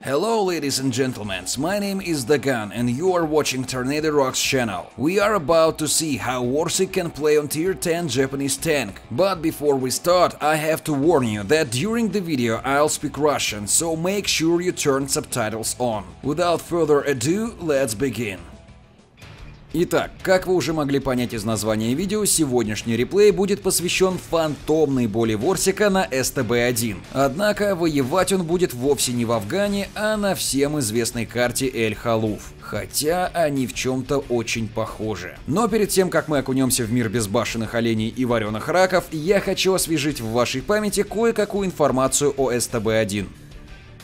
Hello ladies and gentlemen, my name is Dagan and you are watching Tornado Rocks channel. We are about to see how Warsik can play on tier 10 Japanese tank. But before we start, I have to warn you that during the video I'll speak Russian, so make sure you turn subtitles on. Without further ado, let's begin. Итак, как вы уже могли понять из названия видео, сегодняшний реплей будет посвящен фантомной боли Ворсика на СТБ-1. Однако воевать он будет вовсе не в Афгане, а на всем известной карте Эль-Халуф. Хотя они в чем-то очень похожи. Но перед тем, как мы окунемся в мир безбашенных оленей и вареных раков, я хочу освежить в вашей памяти кое-какую информацию о СТБ-1.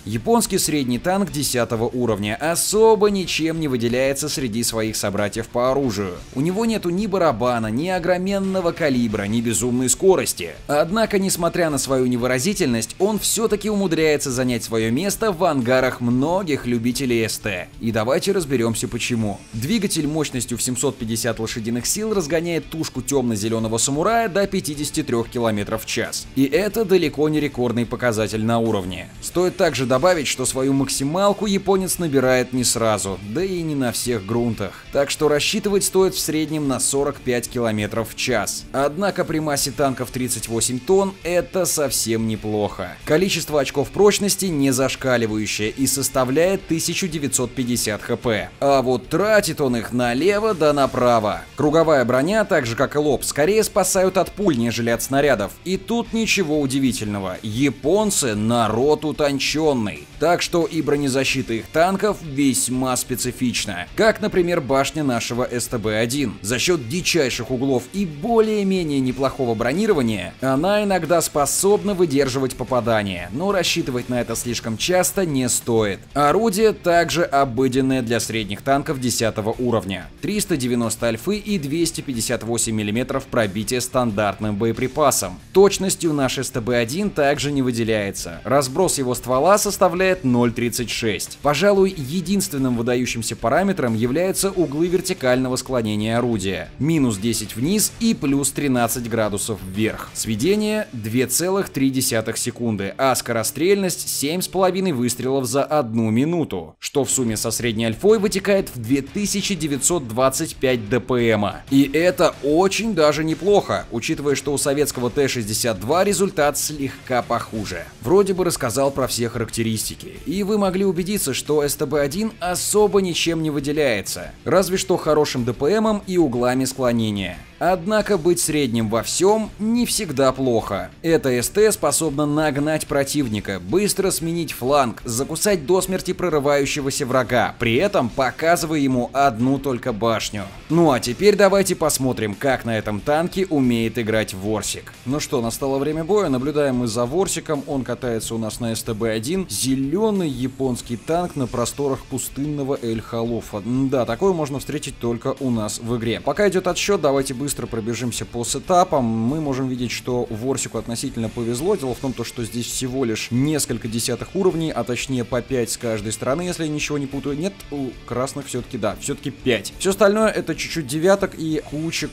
Японский средний танк 10 уровня особо ничем не выделяется среди своих собратьев по оружию. У него нету ни барабана, ни огроменного калибра, ни безумной скорости. Однако, несмотря на свою невыразительность, он все-таки умудряется занять свое место в ангарах многих любителей СТ. И давайте разберемся почему. Двигатель мощностью в 750 лошадиных сил разгоняет тушку темно-зеленого самурая до 53 км в час. И это далеко не рекордный показатель на уровне. Стоит также добавить, что свою максималку японец набирает не сразу, да и не на всех грунтах. Так что рассчитывать стоит в среднем на 45 км в час. Однако при массе танков 38 тонн это совсем неплохо. Количество очков прочности не зашкаливающее и составляет 1950 хп. А вот тратит он их налево да направо. Круговая броня, так же как и лоб, скорее спасают от пуль, нежели от снарядов. И тут ничего удивительного. Японцы народ утонченный. Так что и бронезащита их танков весьма специфична. Как, например, башня нашего СТБ-1. За счет дичайших углов и более-менее неплохого бронирования она иногда способна выдерживать попадания, но рассчитывать на это слишком часто не стоит. Орудие также обыденное для средних танков 10 уровня. 390 альфы и 258 мм пробития стандартным боеприпасом. Точностью наш СТБ-1 также не выделяется. Разброс его ствола составляет 0,36. Пожалуй, единственным выдающимся параметром являются углы вертикального склонения орудия. Минус 10 вниз и плюс 13 градусов вверх. Сведение 2,3 секунды, а скорострельность 7,5 выстрелов за 1 минуту, что в сумме со средней альфой вытекает в 2925 ДПМа. И это очень даже неплохо, учитывая, что у советского Т-62 результат слегка похуже. Вроде бы рассказал про все характеристики, и вы могли убедиться, что СТБ-1 особо ничем не выделяется, разве что хорошим ДПМом и углами склонения. Однако быть средним во всем не всегда плохо. Эта СТ способна нагнать противника, быстро сменить фланг, закусать до смерти прорывающегося врага, при этом показывая ему одну только башню. Ну а теперь давайте посмотрим, как на этом танке умеет играть Ворсик. Ну что, настало время боя, наблюдаем мы за Ворсиком, он катается у нас на СТБ-1. Зеленый японский танк на просторах пустынного Эль-Халуфа. Да, такое можно встретить только у нас в игре. Пока идет отсчет, давайте быстро пробежимся по сетапам. Мы можем видеть, что Ворсику относительно повезло. Дело в том, что здесь всего лишь несколько десятых уровней, а точнее по 5 с каждой стороны, если я ничего не путаю. Нет, у красных все-таки, да, все-таки 5. Все остальное это чуть-чуть девяток и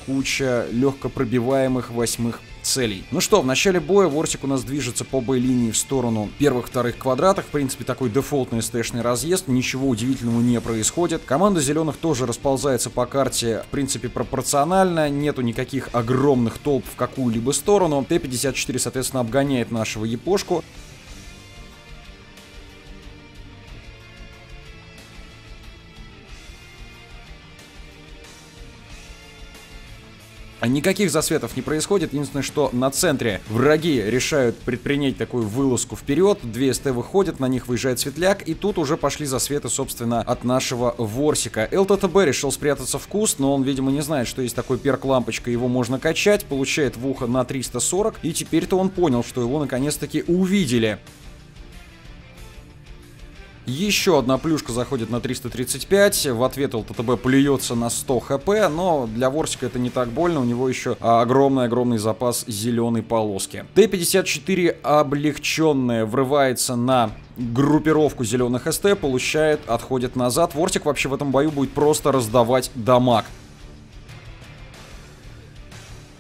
куча легко пробиваемых восьмых целей. Ну что, в начале боя Ворсик у нас движется по бойлинии в сторону первых-вторых квадратов. В принципе, такой дефолтный СТ-шный разъезд. Ничего удивительного не происходит. Команда зеленых тоже расползается по карте, в принципе, пропорционально. Нету никаких огромных толп в какую-либо сторону. Т-54, соответственно, обгоняет нашего япошку. Никаких засветов не происходит, единственное, что на центре враги решают предпринять такую вылазку вперед, 2 СТ выходят, на них выезжает светляк, и тут уже пошли засветы, собственно, от нашего Ворсика. ЛТТБ решил спрятаться в куст, но он, видимо, не знает, что есть такой перк-лампочка, его можно качать, получает в ухо на 340, и теперь-то он понял, что его наконец-таки увидели. Еще одна плюшка заходит на 335, в ответ ЛТТБ плюется на 100 хп, но для Ворсика это не так больно, у него еще огромный запас зеленой полоски. Т-54 облегченная врывается на группировку зеленых СТ, получает, отходит назад. Ворсик вообще в этом бою будет просто раздавать дамаг.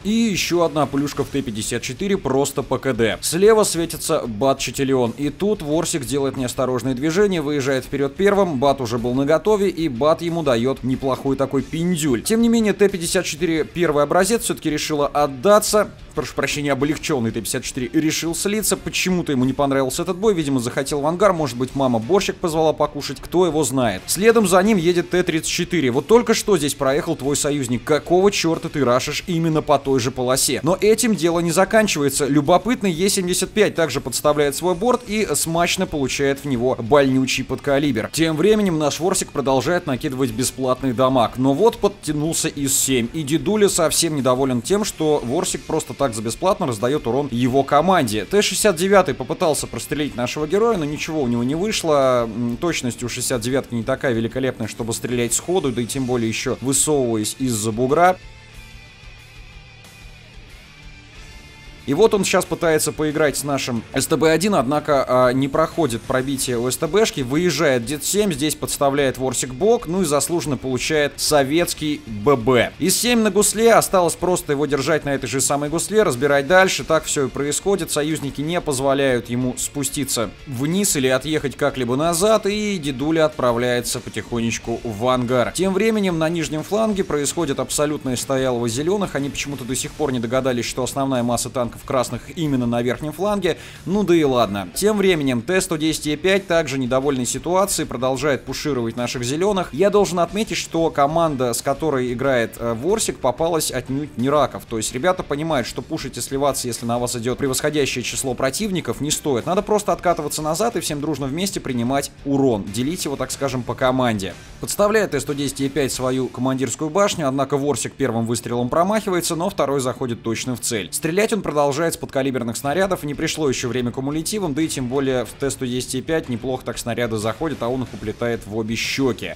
И еще одна плюшка в Т-54 просто по КД. Слева светится Бат Чатилион. И тут Ворсик делает неосторожные движения, выезжает вперед первым. Бат уже был наготове, и Бат ему дает неплохой такой пиндюль. Тем не менее, Т-54 первый образец все-таки решила отдаться. Прошу прощения, облегченный Т-54 решил слиться. Почему-то ему не понравился этот бой. Видимо, захотел в ангар. Может быть, мама борщик позвала покушать. Кто его знает. Следом за ним едет Т-34. Вот только что здесь проехал твой союзник. Какого черта ты рашишь именно по той же полосе? Но этим дело не заканчивается. Любопытный Е-75 также подставляет свой борт и смачно получает в него больнючий подкалибер. Тем временем наш Ворсик продолжает накидывать бесплатный дамаг. Но вот подтянулся ИС-7. И дедуля совсем недоволен тем, что Ворсик просто так за бесплатно раздает урон его команде. Т-69 попытался прострелить нашего героя, но ничего у него не вышло. Точность у 69-ки не такая великолепная, чтобы стрелять сходу, да и тем более еще высовываясь из-за бугра. И вот он сейчас пытается поиграть с нашим СТБ-1, однако не проходит пробитие у СТБшки, выезжает Дед-7, здесь подставляет Ворсик бок, ну и заслуженно получает советский ББ. ИС-7 на гусле, осталось просто его держать на этой же самой гусле, разбирать дальше, так все и происходит, союзники не позволяют ему спуститься вниз или отъехать как-либо назад, и дедуля отправляется потихонечку в ангар. Тем временем на нижнем фланге происходит абсолютное стоялово зеленых, они почему-то до сих пор не догадались, что основная масса танков красных именно на верхнем фланге, ну да и ладно. Тем временем Т-110Е5, также недовольной ситуацией, продолжает пушировать наших зеленых. Я должен отметить, что команда, с которой играет Ворсик, попалась отнюдь не раков. То есть ребята понимают, что пушить и сливаться, если на вас идет превосходящее число противников, не стоит. Надо просто откатываться назад и всем дружно вместе принимать урон. Делить его, так скажем, по команде. Подставляет Т-110Е5 свою командирскую башню, однако Ворсик первым выстрелом промахивается, но второй заходит точно в цель. Стрелять он продолжает с подкалиберных снарядов, не пришло еще время кумулятивом, да и тем более в Т-110Е5 неплохо так снаряды заходят, а он их уплетает в обе щеки.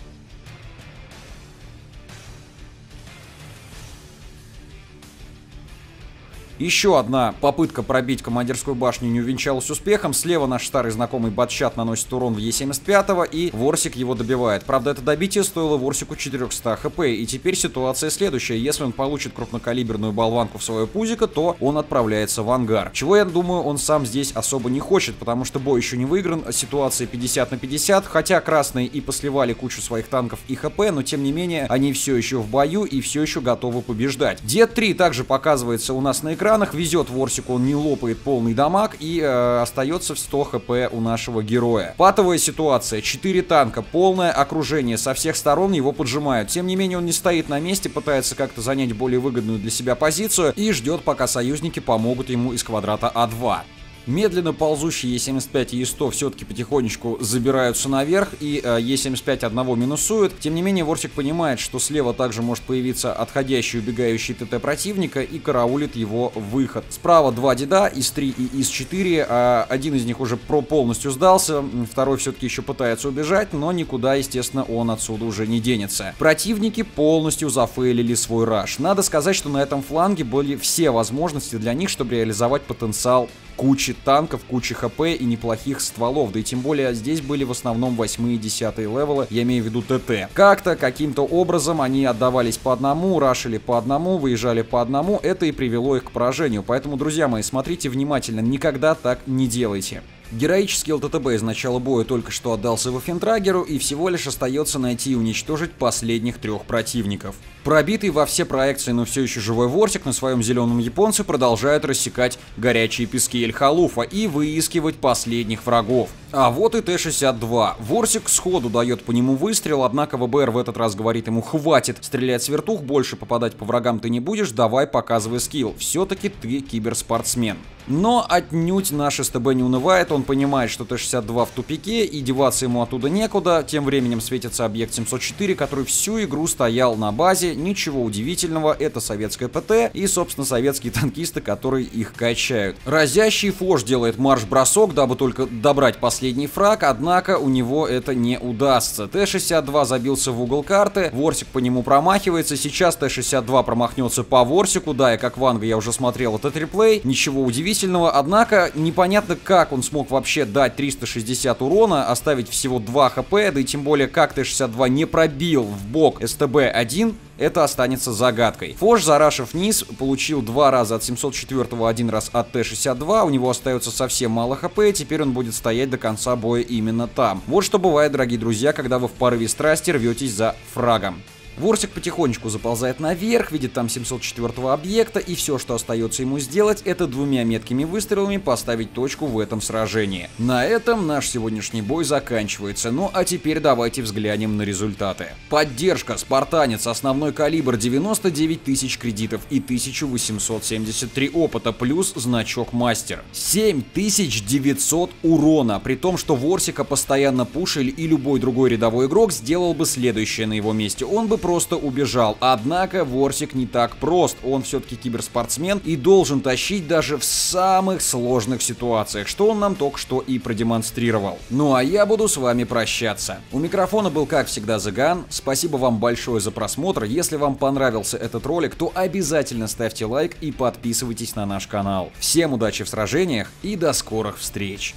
Еще одна попытка пробить командирскую башню не увенчалась успехом. Слева наш старый знакомый Батчат наносит урон в Е-75, и Ворсик его добивает. Правда, это добитие стоило Ворсику 400 хп, и теперь ситуация следующая. Если он получит крупнокалиберную болванку в свое пузико, то он отправляется в ангар. Чего, я думаю, он сам здесь особо не хочет, потому что бой еще не выигран, ситуация 50 на 50, хотя красные и посливали кучу своих танков и хп, но тем не менее они все еще в бою и все еще готовы побеждать. Дед-3 также показывается у нас на экране. Везет Ворсику, он не лопает полный дамаг и остается в 100 хп у нашего героя. Патовая ситуация, 4 танка, полное окружение, со всех сторон его поджимают. Тем не менее он не стоит на месте, пытается как-то занять более выгодную для себя позицию и ждет, пока союзники помогут ему из квадрата А2. Медленно ползущие Е-75 и Е-100 все-таки потихонечку забираются наверх, и Е-75 одного минусуют. Тем не менее, Ворсик понимает, что слева также может появиться отходящий, убегающий ТТ противника, и караулит его выход. Справа два деда, ИС-3 и ИС-4, один из них уже полностью сдался, второй все-таки еще пытается убежать, но никуда, естественно, он отсюда уже не денется. Противники полностью зафейлили свой раш. Надо сказать, что на этом фланге были все возможности для них, чтобы реализовать потенциал кучи танков, кучи хп и неплохих стволов, да и тем более здесь были в основном 8 и 10 левелы, я имею в виду ТТ. Как-то, каким-то образом они отдавались по одному, рашили по одному, выезжали по одному, это и привело их к поражению, поэтому, друзья мои, смотрите внимательно, никогда так не делайте. Героический ЛТТБ из начала боя только что отдался Ваффентрагеру, и всего лишь остается найти и уничтожить последних 3 противников. Пробитый во все проекции, но все еще живой Ворсик на своем зеленом японце продолжает рассекать горячие пески Эль-Халуфа и выискивать последних врагов. А вот и Т-62. Ворсик сходу дает по нему выстрел, однако ВБР в этот раз говорит ему: хватит стрелять с вертух, больше попадать по врагам ты не будешь, давай показывай скилл, все-таки ты киберспортсмен. Но отнюдь наш СТБ не унывает, он понимает, что Т-62 в тупике и деваться ему оттуда некуда. Тем временем светится объект 704, который всю игру стоял на базе, ничего удивительного, это советская ПТ и, собственно, советские танкисты, которые их качают. Разящий Фош делает марш-бросок, дабы только добрать последний фраг, однако у него это не удастся. Т-62 забился в угол карты, Ворсик по нему промахивается, сейчас Т-62 промахнется по Ворсику, да, и как Ванга я уже смотрел этот реплей, ничего удивительного, однако непонятно, как он смог вообще дать 360 урона, оставить всего 2 хп, да и тем более как Т-62 не пробил в бок СТБ-1, это останется загадкой. Фош, зарашив низ, получил 2 раза от 704-го, 1 раз от Т-62, у него остается совсем мало хп, и теперь он будет стоять до конца боя именно там. Вот что бывает, дорогие друзья, когда вы в порыве страсти рветесь за фрагом. Ворсик потихонечку заползает наверх, видит там 704-го объекта, и все, что остается ему сделать, это 2 меткими выстрелами поставить точку в этом сражении. На этом наш сегодняшний бой заканчивается, ну а теперь давайте взглянем на результаты. Поддержка, спартанец, основной калибр 99 тысяч кредитов и 1873 опыта, плюс значок мастер. 7900 урона, при том, что Ворсика постоянно пушили, и любой другой рядовой игрок сделал бы следующее на его месте. Он бы просто убежал. Однако Ворсик не так прост. Он все-таки киберспортсмен и должен тащить даже в самых сложных ситуациях, что он нам только что и продемонстрировал. Ну а я буду с вами прощаться. У микрофона был, как всегда, The Gun. Спасибо вам большое за просмотр. Если вам понравился этот ролик, то обязательно ставьте лайк и подписывайтесь на наш канал. Всем удачи в сражениях и до скорых встреч!